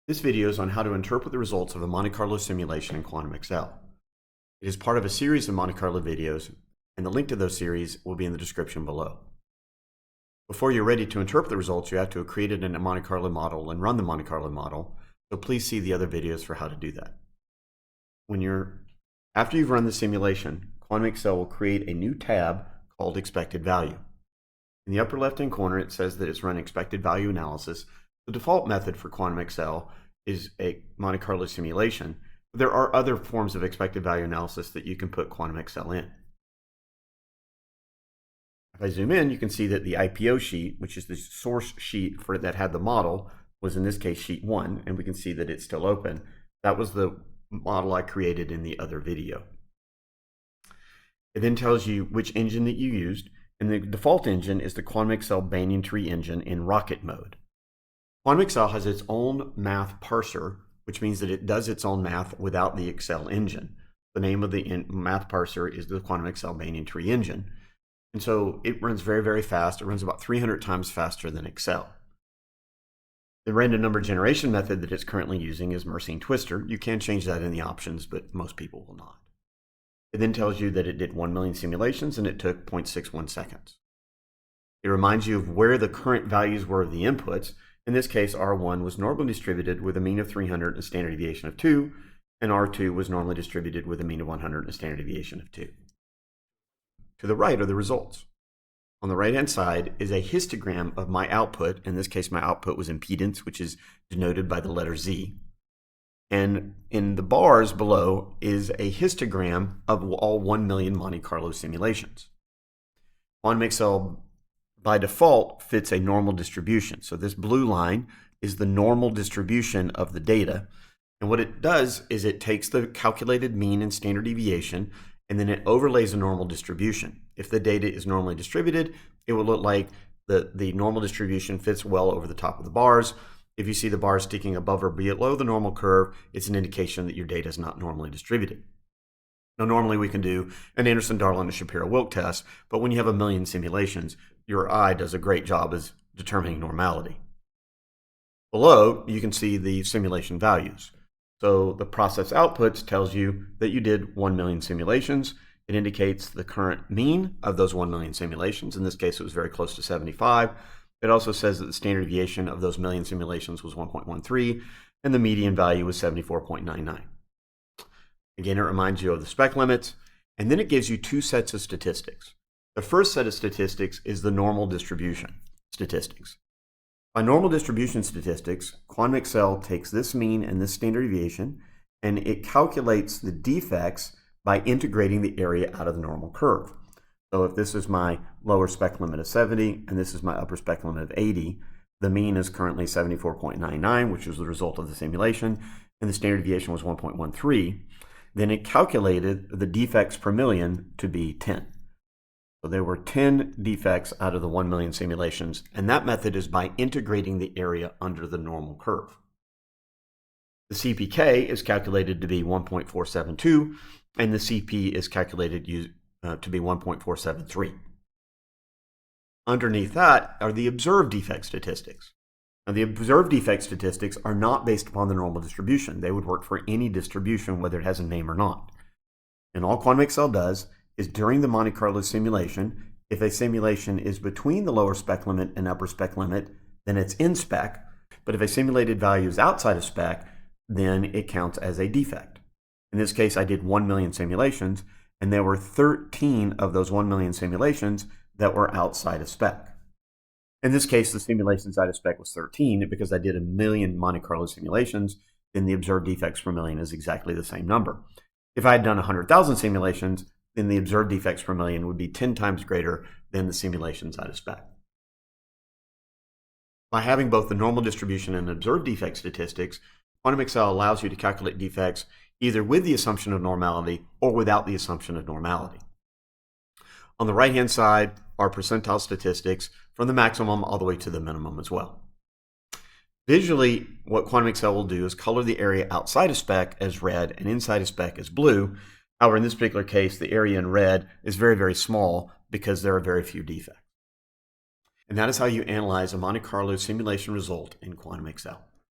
This video is on how to interpret the results of a Monte Carlo simulation in Quantum Excel. It is part of a series of Monte Carlo videos, and the link to those series will be in the description below. Before you're ready to interpret the results, you have to have created a Monte Carlo model and run the Monte Carlo model, so please see the other videos for how to do that. After you've run the simulation, Quantum Excel will create a new tab called Expected Value. In the upper left-hand corner, it says that it's run expected value analysis. The default method for Quantum Excel is a Monte Carlo simulation. There are other forms of expected value analysis that you can put Quantum Excel in. If I zoom in, you can see that the IPO sheet, which is the source sheet that had the model, was in this case sheet 1, and we can see that it's still open. That was the model I created in the other video. It then tells you which engine that you used, and the default engine is the Quantum Excel banning tree engine in rocket mode. Quantum Excel has its own math parser, which means that it does its own math without the Excel engine. The name of the math parser is the Quantum Excel banning tree engine. And so it runs very, very fast. It runs about 300 times faster than Excel. The random number generation method that it's currently using is Mersenne Twister. You can change that in the options, but most people will not. It then tells you that it did 1 million simulations and it took 0.61 seconds. It reminds you of where the current values were of the inputs. In this case, R1 was normally distributed with a mean of 300 and a standard deviation of 2, and R2 was normally distributed with a mean of 100 and a standard deviation of 2. To the right are the results. On the right-hand side is a histogram of my output. In this case, my output was impedance, which is denoted by the letter Z. And in the bars below is a histogram of all 1 million Monte Carlo simulations. Quantum Excel, by default, fits a normal distribution. So this blue line is the normal distribution of the data. And what it does is it takes the calculated mean and standard deviation, and then it overlays a normal distribution. If the data is normally distributed, it will look like the normal distribution fits well over the top of the bars. If you see the bars sticking above or below the normal curve, it's an indication that your data is not normally distributed. Now, normally we can do an Anderson-Darling and Shapiro-Wilk test, but when you have 1 million simulations, your eye does a great job as determining normality. Below, you can see the simulation values. So the process outputs tells you that you did 1 million simulations. It indicates the current mean of those 1 million simulations. In this case, it was very close to 75. It also says that the standard deviation of those million simulations was 1.13, and the median value was 74.99. Again, it reminds you of the spec limits, and then it gives you two sets of statistics. The first set of statistics is the normal distribution statistics. By normal distribution statistics, Quantum Excel takes this mean and this standard deviation, and it calculates the defects by integrating the area out of the normal curve. So if this is my lower spec limit of 70 and this is my upper spec limit of 80, the mean is currently 74.99, which was the result of the simulation, and the standard deviation was 1.13. Then it calculated the defects per million to be 10. So there were 10 defects out of the 1 million simulations, and that method is by integrating the area under the normal curve. The CPK is calculated to be 1.472, and the CP is calculated to be 1.473. Underneath that are the observed defect statistics. Now, the observed defect statistics are not based upon the normal distribution. They would work for any distribution, whether it has a name or not. And all Quantum Excel does is during the Monte Carlo simulation, if a simulation is between the lower spec limit and upper spec limit, then it's in spec. But if a simulated value is outside of spec, then it counts as a defect. In this case, I did 1 million simulations, and there were 13 of those 1 million simulations that were outside of spec. In this case, the simulation outside of spec was 13 because I did 1 million Monte Carlo simulations, then the observed defects per million is exactly the same number. If I had done 100,000 simulations, then the observed defects per million would be 10 times greater than the simulations out of spec. By having both the normal distribution and observed defect statistics, Quantum Excel allows you to calculate defects either with the assumption of normality or without the assumption of normality. On the right-hand side are percentile statistics from the maximum all the way to the minimum as well. Visually, what Quantum Excel will do is color the area outside of spec as red and inside of spec as blue. However, in this particular case, the area in red is very, very small because there are very few defects. And that is how you analyze a Monte Carlo simulation result in Quantum Excel.